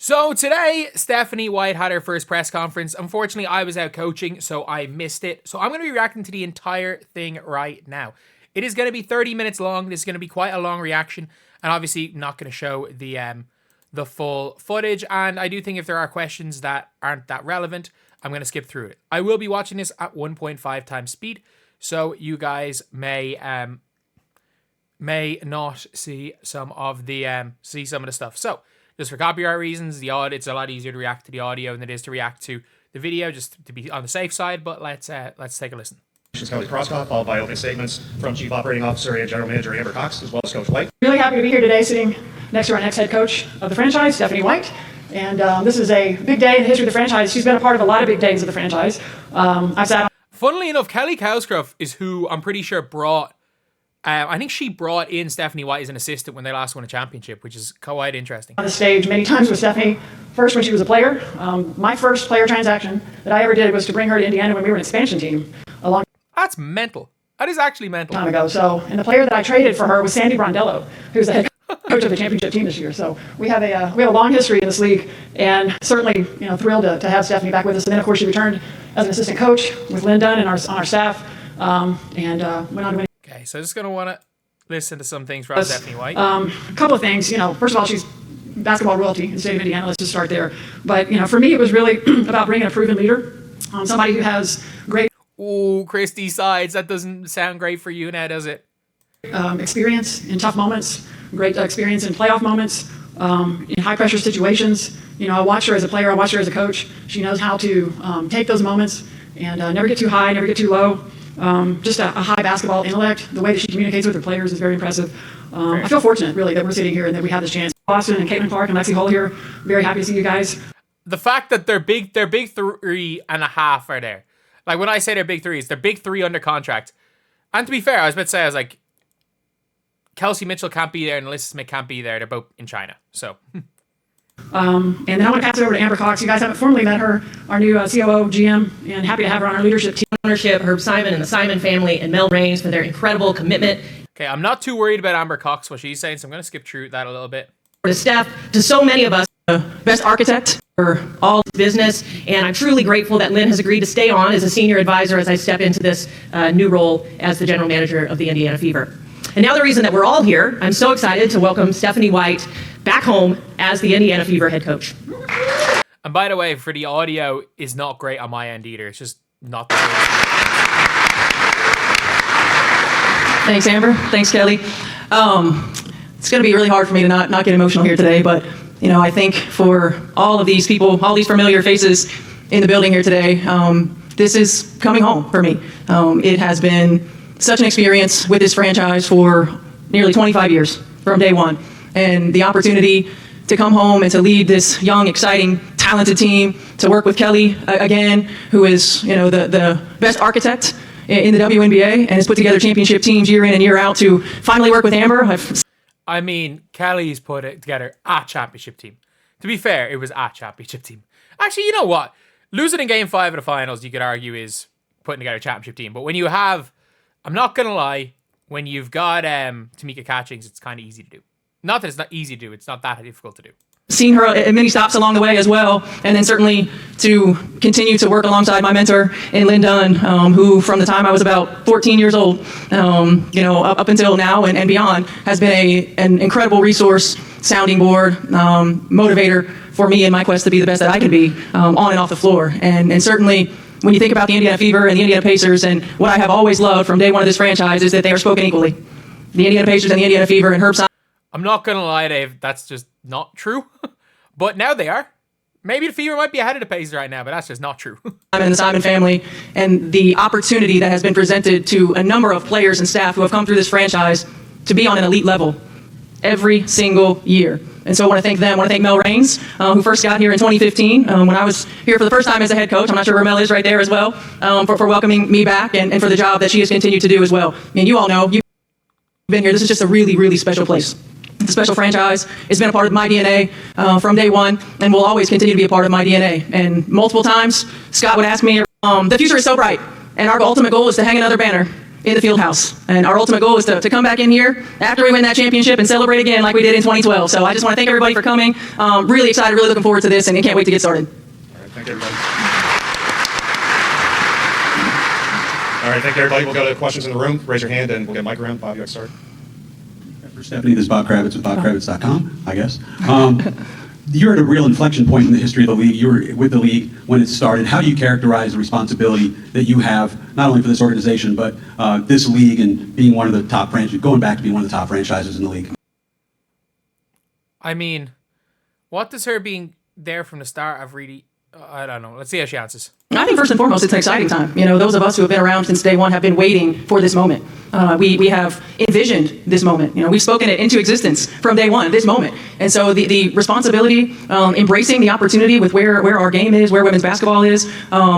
So today, Stephanie White had her first press conference. Unfortunately, I was out coaching, so I missed it. So I'm going to be reacting to the entire thing right now. It is going to be 30 minutes long. This is going to be quite a long reaction, and obviously not going to show the full footage. And I do think if there are questions that aren't that relevant, I'm going to skip through it. I will be watching this at 1.5 times speed, so you guys may not see some of the stuff. So just for copyright reasons, it's a lot easier to react to the audio than it is to react to the video, just to be on the safe side. But let's take a listen. Coach Crosstalk, followed by opening statements from Chief Operating Officer and General Manager Amber Cox, as well as Coach White. Really happy to be here today, sitting next to our next head coach of the franchise, Stephanie White. And this is a big day in the history of the franchise. She's been a part of a lot of big days of the franchise. I've sat on. Funnily enough, Kelly Cowscroft is who I'm pretty sure brought. I think she brought in Stephanie White as an assistant when they last won a championship, which is quite interesting. On the stage many times with Stephanie, first when she was a player. My first player transaction that I ever did was to bring her to Indiana when we were an expansion team. That's mental. That is actually mental. Time ago. So, and the player that I traded for her was Sandy Brondello, who's the head coach of the championship team this year. So we have a long history in this league, and certainly thrilled to have Stephanie back with us. And then of course she returned as an assistant coach with Lynn Dunn and on our staff, and went on to win. Okay, so just gonna want to listen to some things from Stephanie White. A couple of things. First of all, she's basketball royalty in the state of Indiana. Let's just start there. But for me, it was really about bringing a proven leader, somebody who has great. Ooh, Christy sides. That doesn't sound great for you now, does it? Experience in tough moments, great experience in playoff moments, in high pressure situations. I watched her as a player. I watched her as a coach. She knows how to take those moments and never get too high, never get too low. Just a high basketball intellect. The way that she communicates with her players is very impressive. I feel fortunate, really, that we're sitting here and that we have this chance. Boston and Caitlin Clark and Lexi Hull here. Very happy to see you guys. The fact that they're big 3.5 are there. Like when I say they're big threes, they're big three under contract. And to be fair, I was about to say, I was like, Kelsey Mitchell can't be there and Alyssa Smith can't be there. They're both in China. So. And then I want to pass it over to Amber Cox. You guys haven't formally met her, our new COO, GM, and happy to have her on our leadership team. Ownership, Herb Simon and the Simon family, and Mel Raines for their incredible commitment. Okay, I'm not too worried about Amber Cox, what she's saying, so I'm going to skip through that a little bit. To Steph, to so many of us, best architect for all business, and I'm truly grateful that Lynn has agreed to stay on as a senior advisor as I step into this new role as the general manager of the Indiana Fever. And now the reason that we're all here, I'm so excited to welcome Stephanie White back home as the Indiana Fever head coach. And by the way, for the audio is not great on my end either. It's just not the great. Thanks, Amber. Thanks, Kelly. It's going to be really hard for me to not get emotional here today, but I think for all of these people, all these familiar faces in the building here today, this is coming home for me. It has been such an experience with this franchise for nearly 25 years from day one, and the opportunity to come home and to lead this young, exciting, talented team, to work with Kelly again, who is the best architect in the WNBA and has put together championship teams year in and year out, to finally work with Amber. I mean, Kelly's put it together a championship team. To be fair, it was a championship team. Actually, you know what? Losing in Game 5 of the finals, you could argue, is putting together a championship team. But when you have, I'm not going to lie, when you've got Tamika Catchings, it's kind of easy to do. Not that it's not easy to do. It's not that difficult to do. Seen her at many stops along the way as well, and then certainly to continue to work alongside my mentor in Lynn Dunn, who from the time I was about 14 years old, up until now and beyond, has been an incredible resource, sounding board, motivator for me in my quest to be the best that I can be on and off the floor. And certainly when you think about the Indiana Fever and the Indiana Pacers, and what I have always loved from day one of this franchise is that they are spoken equally. The Indiana Pacers and the Indiana Fever and Herb Simon. I'm not going to lie, Dave, that's just not true. But now they are. Maybe the Fever might be ahead of the Pacers right now, but that's just not true. And the Simon family, and the opportunity that has been presented to a number of players and staff who have come through this franchise to be on an elite level every single year. And so I want to thank them. I want to thank Mel Raines, who first got here in 2015 when I was here for the first time as a head coach. I'm not sure where Mel is right there as well, for welcoming me back and for the job that she has continued to do as well. I mean, you all know, you've been here. This is just a really, really special place. It's a special franchise. It's been a part of my DNA from day one, and will always continue to be a part of my DNA. And multiple times, Scott would ask me, the future is so bright, and our ultimate goal is to hang another banner in the field house. And our ultimate goal is to come back in here after we win that championship and celebrate again like we did in 2012. So I just want to thank everybody for coming. Really excited, really looking forward to this, and can't wait to get started. All right, thank you, everybody. All right, thank you, everybody. We'll go to questions in the room. Raise your hand, and we'll get a mic around. Bob, you want to start? For Stephanie, this is Bob Kravitz with BobKravitz.com, I guess. You're at a real inflection point in the history of the league. You were with the league when it started. How do you characterize the responsibility that you have, not only for this organization, but this league and being one of the top franchises, going back to being one of the top franchises in the league? I mean, what does her being there from the start have really... I don't know. Let's see how she answers. I think first and foremost, it's an exciting time. You know, those of us who have been around since day one have been waiting for this moment. We have envisioned this moment. You know, we've spoken it into existence from day one, this moment. And so the responsibility, embracing the opportunity with where our game is, where women's basketball is,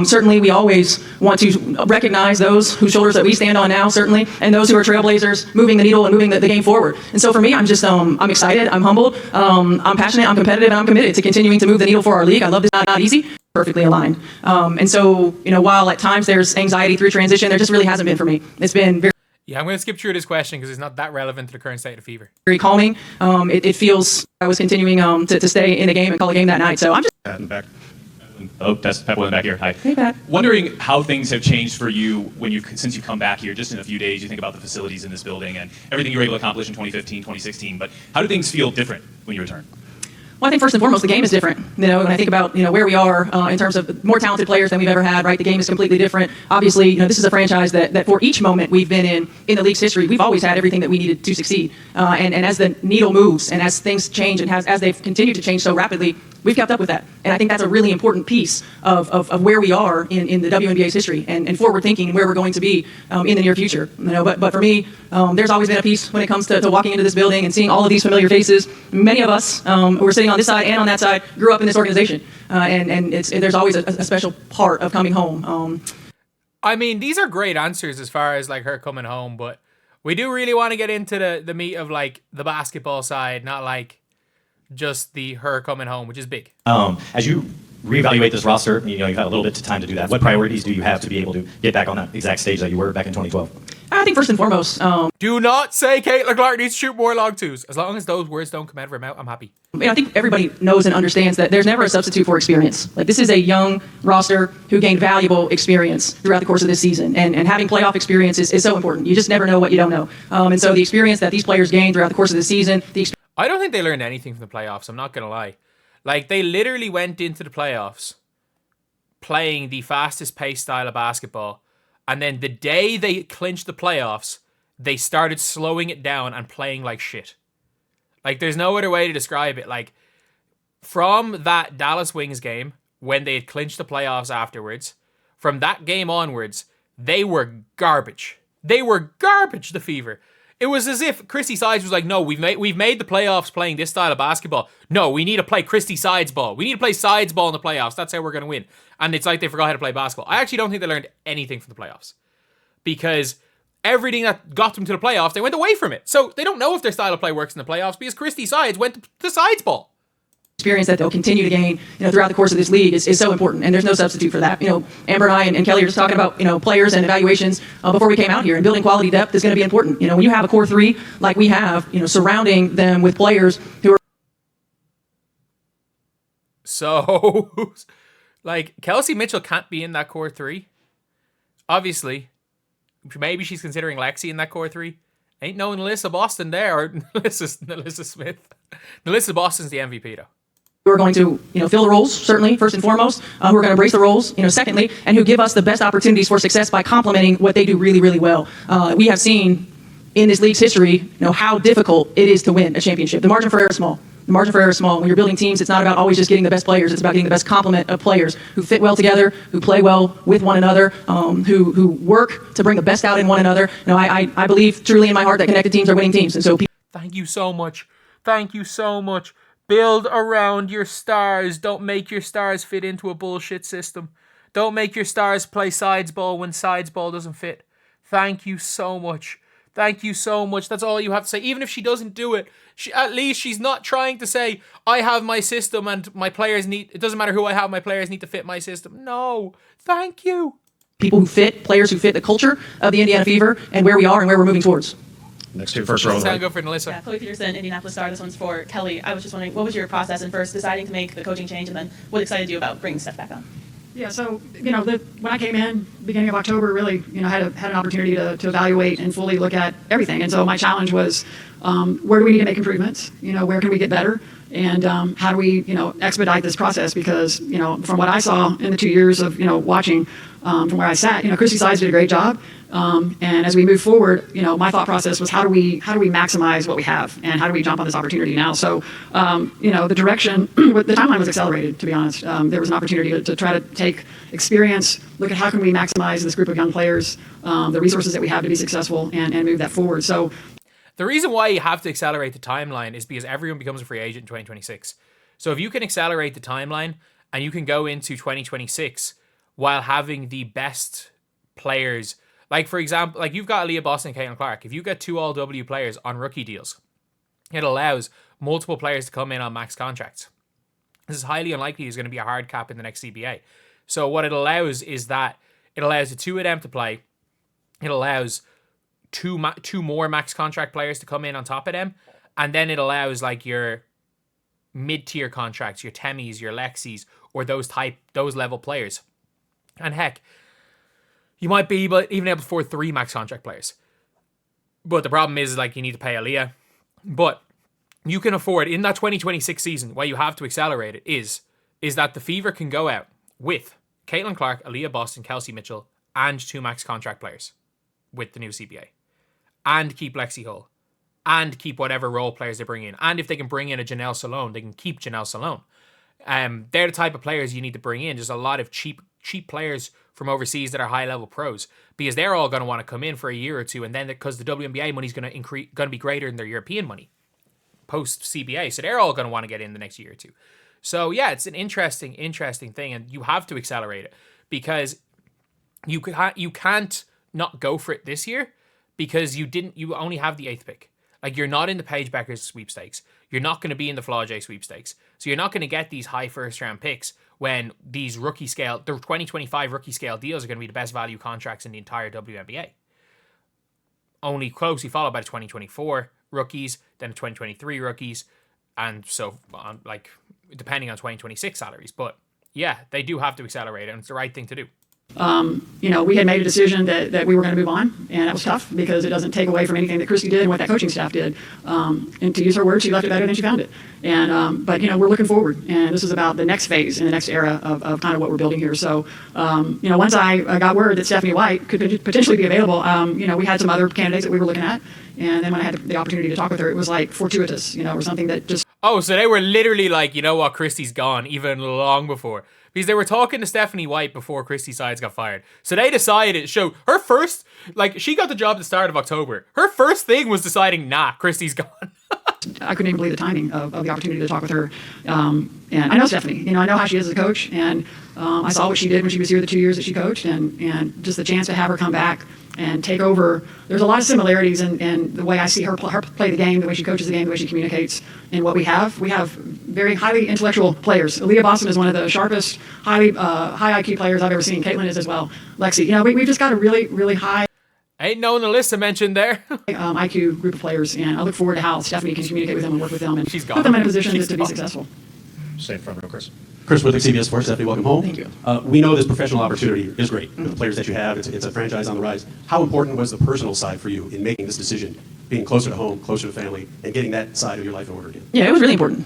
certainly we always want to recognize those whose shoulders that we stand on now, certainly, and those who are trailblazers, moving the needle and moving the game forward. And so for me, I'm just, I'm excited, I'm humbled, I'm passionate, I'm competitive, and I'm committed to continuing to move the needle for our league. I love this, not easy. Perfectly aligned. And so, you know, while at times there's anxiety through transition, there just really hasn't been for me. It's been very... Yeah, I'm going to skip through this question because it's not that relevant to the current state of fever. Very calming. It feels I was continuing to stay in the game and call a game that night. So I'm just... Pat in the back. Oh, that's Pat in the back here. Hi. Hey, Pat. Wondering how things have changed for you since you come back here, just in a few days. You think about the facilities in this building and everything you were able to accomplish in 2015, 2016. But how do things feel different when you return? Well, I think first and foremost, the game is different. You know, when I think about, you know, where we are in terms of more talented players than we've ever had, right? The game is completely different. Obviously, you know, this is a franchise that for each moment we've been in the league's history, we've always had everything that we needed to succeed. And as the needle moves and as things change and as they've continued to change so rapidly, we've kept up with that. And I think that's a really important piece of where we are in the WNBA's history and forward thinking and where we're going to be in the near future. You know, but for me, there's always been a piece when it comes to walking into this building and seeing all of these familiar faces. Many of us who are sitting on this side and on that side grew up in this organization. And there's always a special part of coming home. I mean, these are great answers as far as like her coming home, but we do really want to get into the meat of like the basketball side, not like just her coming home, which is big. As you reevaluate this roster, you know, you've had a little bit of time to do that. What priorities do you have to be able to get back on that exact stage that you were back in 2012? I think first and foremost, Do not say Caitlin Clark needs to shoot more long twos. As long as those words don't come out of her mouth, I'm happy. I think everybody knows and understands that there's never a substitute for experience. Like, this is a young roster who gained valuable experience throughout the course of this season. And having playoff experience is so important. You just never know what you don't know. And so the experience that these players gained throughout the course of the season, I don't think they learned anything from the playoffs, I'm not going to lie. Like, they literally went into the playoffs playing the fastest paced style of basketball. And then the day they clinched the playoffs, they started slowing it down and playing like shit. Like, there's no other way to describe it. Like, from that Dallas Wings game, when they had clinched the playoffs afterwards, from that game onwards, they were garbage. They were garbage, the Fever. It was as if Christy Sides was like, no, we've made the playoffs playing this style of basketball. No, we need to play Christy Sides ball. We need to play Sides ball in the playoffs. That's how we're going to win. And it's like they forgot how to play basketball. I actually don't think they learned anything from the playoffs. Because everything that got them to the playoffs, they went away from it. So they don't know if their style of play works in the playoffs because Christy Sides went to Sides ball. experience that they'll continue to gain, throughout the course of this league is so important, and there's no substitute for that. Amber and I and Kelly are just talking about, players and evaluations before we came out here, and building quality depth is going to be important. When you have a core three like we have, surrounding them with players who are. So, Kelsey Mitchell can't be in that core three. Obviously, maybe she's considering Lexi in that core three. Ain't no Nalissa Boston there, or Nalissa Smith. Nalissa Boston's the MVP, though. Who are going to, fill the roles, certainly, first and foremost, who are going to embrace the roles, secondly, and who give us the best opportunities for success by complementing what they do really, really well. We have seen in this league's history, how difficult it is to win a championship. The margin for error is small. The margin for error is small. When you're building teams, it's not about always just getting the best players. It's about getting the best complement of players who fit well together, who play well with one another, who work to bring the best out in one another. I believe truly in my heart that connected teams are winning teams. And so, thank you so much. Thank you so much. Build around your stars. Don't make your stars fit into a bullshit system. Don't make your stars play sides ball when sides ball doesn't fit. Thank you so much. Thank you so much. That's all you have to say. Even if she doesn't do it, at least she's not trying to say, I have my system and my players need, it doesn't matter who I have, my players need to fit my system. No. Thank you. people who fit, players who fit the culture of the Indiana Fever and where we are and where we're moving towards. Next two, first row. Sound good for Melissa. Yeah, Chloe Peterson, Indianapolis Star. This one's for Kelly. I was just wondering, what was your process in first deciding to make the coaching change, and then what excited you about bringing Steph back on? Yeah, so, when I came in, beginning of October, really, had an opportunity to evaluate and fully look at everything. And so my challenge was, where do we need to make improvements? Where can we get better? And how do we, expedite this process? Because, from what I saw in the 2 years of, watching from where I sat, Christy Sides did a great job. And as we move forward, my thought process was how do we maximize what we have, and how do we jump on this opportunity now? So, the direction, the timeline was accelerated, to be honest. There was an opportunity to try to take experience, look at how can we maximize this group of young players, the resources that we have to be successful, and move that forward. So, the reason why you have to accelerate the timeline is because everyone becomes a free agent in 2026. So if you can accelerate the timeline and you can go into 2026 while having the best players, like for example, like you've got Aaliyah Boston and Caitlin Clark. If you get 2 All-W players on rookie deals, it allows multiple players to come in on max contracts. This is highly unlikely there's going to be a hard cap in the next CBA. So what it allows is that it allows the 2 of them to play. It allows two more max contract players to come in on top of them, and then it allows like your mid-tier contracts, your Temis, your Lexis, or those level players. And heck, you might be even able to afford 3 max contract players. But the problem is like you need to pay Aaliyah. But you can afford in that 2026 season, why you have to accelerate it is that the Fever can go out with Caitlin Clark, Aaliyah Boston, Kelsey Mitchell, and 2 max contract players with the new CBA. And keep Lexi Hull. And keep whatever role players they bring in. And if they can bring in a Janelle Salone, they can keep Janelle Salone. They're the type of players you need to bring in. There's a lot of cheap players from overseas that are high-level pros, because they're all going to want to come in for a year or two, and then because the WNBA money is going to be greater than their European money post-CBA, so they're all going to want to get in the next year or two. So yeah, it's an interesting thing, and you have to accelerate it, because you can't not go for it this year, because you only have the 8th pick. Like, you're not in the Paige Beckers sweepstakes. You're not going to be in the Flaw J sweepstakes. So you're not going to get these high first-round picks when these the 2025 rookie scale deals are going to be the best value contracts in the entire WNBA. Only closely followed by the 2024 rookies, then the 2023 rookies, and so on, like, depending on 2026 salaries. But yeah, they do have to accelerate it, and it's the right thing to do. We had made a decision that we were going to move on, and that was tough because it doesn't take away from anything that Christy did and what that coaching staff did. And to use her words, she left it better than she found it. And but we're looking forward, and this is about the next phase and the next era of kind of what we're building here. So once I got word that Stephanie White could potentially be available, we had some other candidates that we were looking at, and then when I had the opportunity to talk with her, it was like fortuitous, or something that just. Oh, so they were literally like, you know what, Christy's gone, even long before. Because they were talking to Stephanie White before Christy Sides got fired. So they decided, her first, she got the job at the start of October. Her first thing was deciding, nah, Christy's gone. I couldn't even believe the timing of the opportunity to talk with her. And I know Stephanie, I know how she is as a coach. And I saw what she did when she was here the 2 years that she coached. And just the chance to have her come back and take over. There's a lot of similarities in the way I see her play the game, the way she coaches the game, the way she communicates. And what we have very highly intellectual players. Aaliyah Boston is one of the sharpest, high IQ players I've ever seen. Caitlin is as well. Lexi, we've just got a really, really high. Ain't no Alyssa mentioned there. IQ group of players, and I look forward to how Stephanie can communicate with them and work with them and put them in a position to be successful. Stay in front row, Chris. Chris Whitlick, CBS Sports. Stephanie, welcome home. Thank you. We know this professional opportunity is great. The players that you have, it's a franchise on the rise. How important was the personal side for you in making this decision, being closer to home, closer to family, and getting that side of your life in order again? Yeah, it was really important.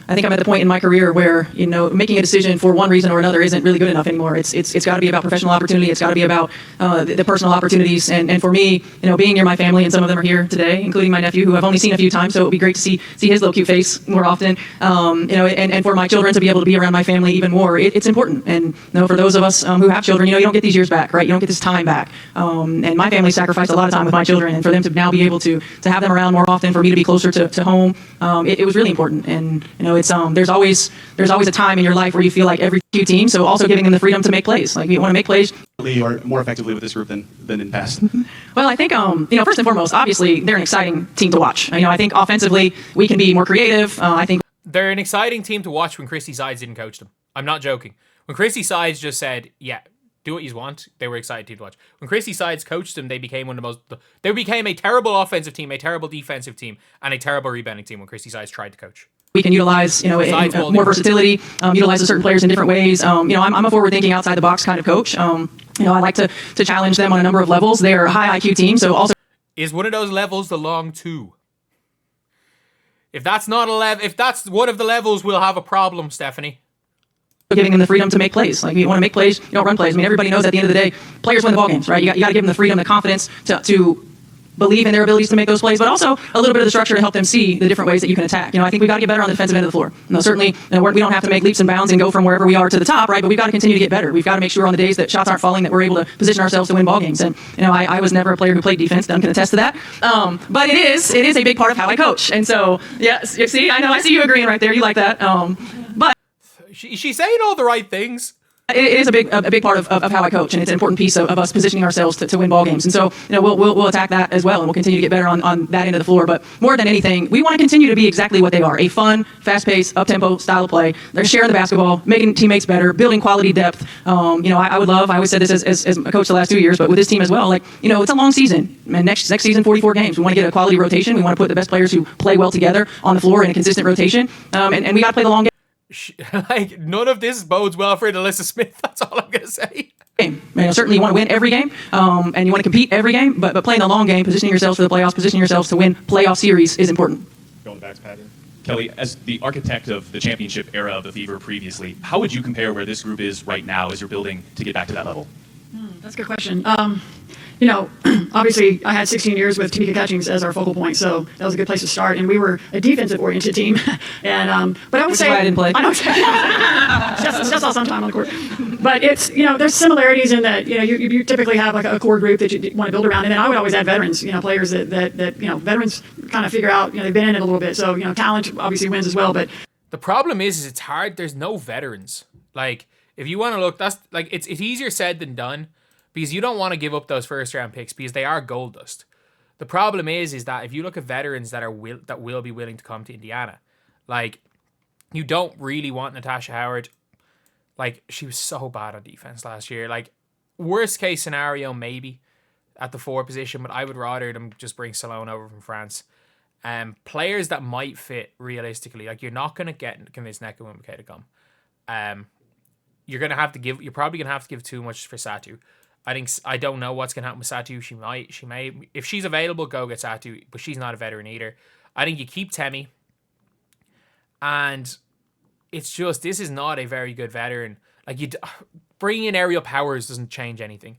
I think I'm at the point in my career where, making a decision for one reason or another isn't really good enough anymore. It's got to be about professional opportunity. It's got to be about the personal opportunities. And for me, being near my family, and some of them are here today, including my nephew, who I've only seen a few times, so it would be great to see his little cute face more often. And for my children to be able to be around my family even more, it's important. And for those of us who have children, you don't get these years back, right? You don't get this time back. And my family sacrificed a lot of time with my children, and for them to now be able to have them around more often, for me to be closer to home, it was really important. And it's there's always a time in your life where you feel like every team, so also giving them the freedom to make plays. Like, you want to make plays. You are more effectively with this group than in past. Well, I think first and foremost, obviously they're an exciting team to watch. I think offensively we can be more creative. I think they're an exciting team to watch when Christy Sides didn't coach them. I'm not joking. When Christy Sides just said, yeah, do what you want, they were excited to watch. When Christy Sides coached them, they became they became a terrible offensive team, a terrible defensive team, and a terrible rebounding team when Christy Sides tried to coach. We can utilize, more versatility, utilize the certain players in different ways. I'm a forward-thinking, outside-the-box kind of coach. I like to challenge them on a number of levels. They're a high IQ team, so also... Is one of those levels the long two? If that's not if that's one of the levels, we'll have a problem, Stephanie. Giving them the freedom to make plays. Like, you want to make plays, you don't run plays. I mean, everybody knows at the end of the day, players win the ball games, right? You got to give them the freedom, the confidence to believe in their abilities to make those plays, but also a little bit of the structure to help them see the different ways that you can attack. I think we've got to get better on the defensive end of the floor. Certainly, we don't have to make leaps and bounds and go from wherever we are to the top, right? But we've got to continue to get better. We've got to make sure on the days that shots aren't falling that we're able to position ourselves to win ball games. And I was never a player who played defense. Duncan can attest to that. But it is a big part of how I coach. And so, yes, you see, I see you agreeing right there. You like that. But she's saying all the right things. It is a big part of how I coach, and it's an important piece of us positioning ourselves to win ball games. And so, we'll attack that as well, and we'll continue to get better on that end of the floor. But more than anything, we want to continue to be exactly what they are: a fun, fast-paced, up-tempo style of play. They're sharing the basketball, making teammates better, building quality depth. I would love. I always said this as a coach the last 2 years, but with this team as well. It's a long season. And next season, 44 games. We want to get a quality rotation. We want to put the best players who play well together on the floor in a consistent rotation. And we got to play the long game. None of this bodes well for Alyssa Smith. That's all I'm gonna say. Certainly you want to win every game, and you want to compete every game, but playing the long game, positioning yourselves for the playoffs, positioning yourselves to win playoff series is important. Going back to Patty. Kelly, as the architect of the championship era of the Fever previously, how would you compare where this group is right now as you're building to get back to that level? That's a good question. Obviously I had 16 years with Tamika Catchings as our focal point, so that was a good place to start. And we were a defensive-oriented team. And but I would say why I didn't play. I know. just saw some time on the court. But it's there's similarities in that you typically have like a core group that you want to build around, and then I would always add veterans. Players that veterans kind of figure out. They've been in it a little bit, so talent obviously wins as well. But the problem is it's hard. There's no veterans. Like if you want to look, that's like it's easier said than done. Because you don't want to give up those first-round picks because they are gold dust. The problem is that if you look at veterans that will be willing to come to Indiana, like you don't really want Natasha Howard. Like she was so bad on defense last year. Like worst case scenario maybe at the 4 position, but I would rather them just bring Salone over from France. Players that might fit realistically, like you're not going to convince Nneka Nwabike to come. You're probably going to have to give too much for Satu. I don't know what's going to happen with Satu. She may, if she's available, go get Satu, but she's not a veteran either. I think you keep Temi, and it's just, this is not a very good veteran. Like bringing in Aerial Powers doesn't change anything.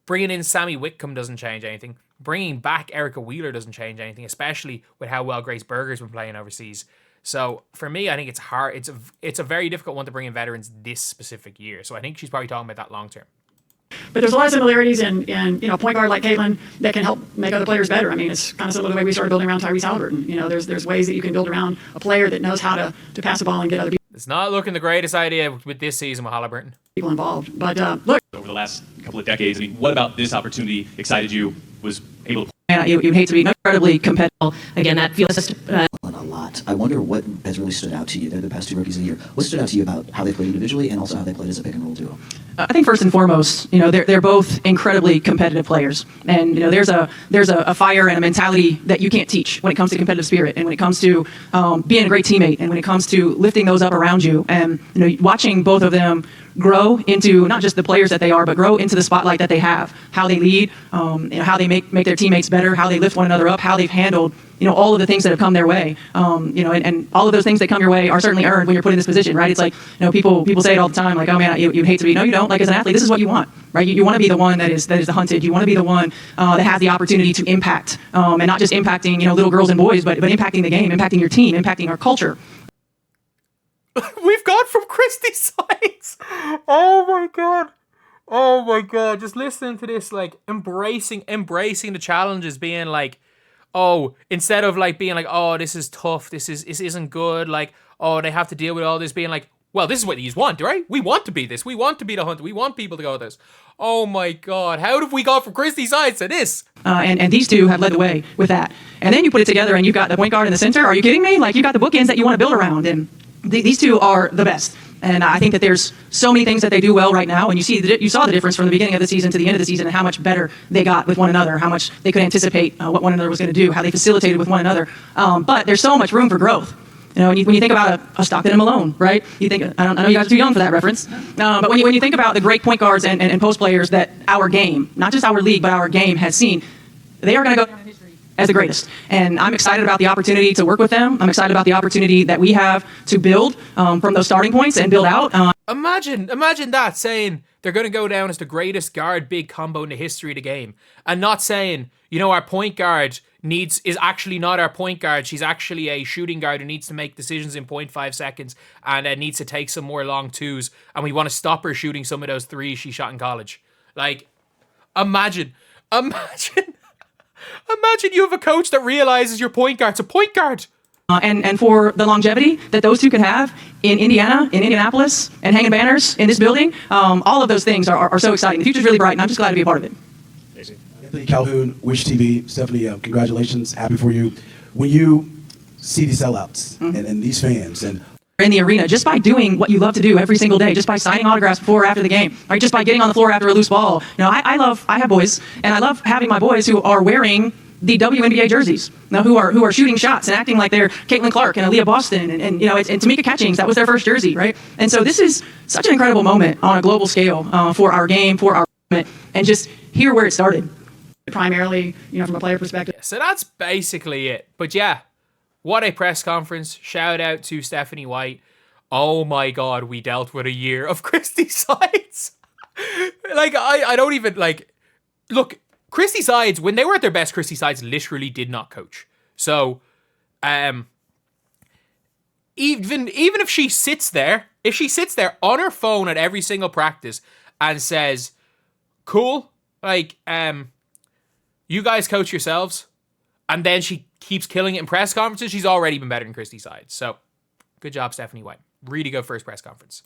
Bringing in Sammy Whitcomb doesn't change anything. Bringing back Erica Wheeler doesn't change anything, especially with how well Grace Berger's been playing overseas. So for me, I think it's hard. It's a very difficult one to bring in veterans this specific year. So I think she's probably talking about that long term. But there's a lot of similarities in point guard like Caitlin that can help make other players better. I mean, it's kind of similar to the way we started building around Tyrese Halliburton. There's ways that you can build around a player that knows how to pass the ball and get other It's not looking the greatest idea with this season with Halliburton. people involved. But look, Over the last couple of decades, what about this opportunity excited you, was able to And you'd hate to be incredibly competitive. Again, that feels A lot. I wonder what has really stood out to you. They're the past 2 rookies of the year. What stood out to you about how they played individually and also how they played as a pick and roll duo? I think first and foremost, they're both incredibly competitive players, and there's a fire and a mentality that you can't teach when it comes to competitive spirit, and when it comes to being a great teammate, and when it comes to lifting those up around you, and watching both of them grow into not just the players that they are, but grow into the spotlight that they have, how they lead, how they make their teammates better, how they lift one another up, how they've handled all of the things that have come their way, and all of those things that come your way are certainly earned when you're put in this position, right? It's like, people say it all the time, like, oh man, you'd hate to be. No, you don't. Like as an athlete, this is what you want, right? You want to be the one that is the hunted. You want to be the one that has the opportunity to impact, and not just impacting, little girls and boys, but impacting the game, impacting your team, impacting our culture. We've gone from Christy Sides. Oh my god. Just listening to this, like embracing the challenges, being like, oh, instead of like being like, oh, this is tough, this isn't good, like, oh, they have to deal with all this, being like, well, this is what you want, right? We want to be this. We want to be the hunter. We want people to go with this. Oh my god, how have we gone from Christy Sides to this? And these two have led the way with that. And then you put it together and you've got the point guard in the center. Are you kidding me? Like, you got the bookends that you want to build around, and these two are the best. And I think that there's so many things that they do well right now, and you saw the difference from the beginning of the season to the end of the season and how much better they got with one another, how much they could anticipate what one another was going to do, how they facilitated with one another. But there's so much room for growth. You know, when you think about a Stockton and Malone, right? You think, I know you guys are too young for that reference, but when you think about the great point guards and post players that our game, not just our league, but our game has seen, they are going to go down in history as the greatest. And I'm excited about the opportunity to work with them. I'm excited about the opportunity that we have to build from those starting points and build out. Imagine that, saying they're going to go down as the greatest guard big combo in the history of the game, and not saying, you know, our point guard is actually not our point guard. She's actually a shooting guard who needs to make decisions in 0.5 seconds and needs to take some more long twos, and we want to stop her shooting some of those threes she shot in college. Like, imagine you have a coach that realizes your point guard's a point guard. And for the longevity that those two could have in Indiana, in Indianapolis, and hanging banners in this building, all of those things are so exciting. The future's really bright, and I'm just glad to be a part of it. Anthony Calhoun, Wish TV. Stephanie, congratulations. Happy for you. When you see these sellouts and these fans and in the arena, just by doing what you love to do every single day, just by signing autographs before or after the game, right? Just by getting on the floor after a loose ball. You know, I have boys, and I love having my boys who are wearing the WNBA jerseys, you know, who are shooting shots and acting like they're Caitlin Clark and Aaliyah Boston and you know, and Tamika Catchings, that was their first jersey, right? And so this is such an incredible moment on a global scale for our game, for our movement, and just hear where it started. Primarily, you know, from a player perspective. So that's basically it. But yeah, what a press conference. Shout out to Stephanie White. Oh my God, we dealt with a year of Christy Sides. Like, I don't even, like, look, Christy Sides, when they were at their best, Christy Sides literally did not coach. So, even if she sits there, on her phone at every single practice and says, cool, like, you guys coach yourselves, and then she keeps killing it in press conferences, she's already been better than Christy Sides. So, good job, Stephanie White. Really good first press conference.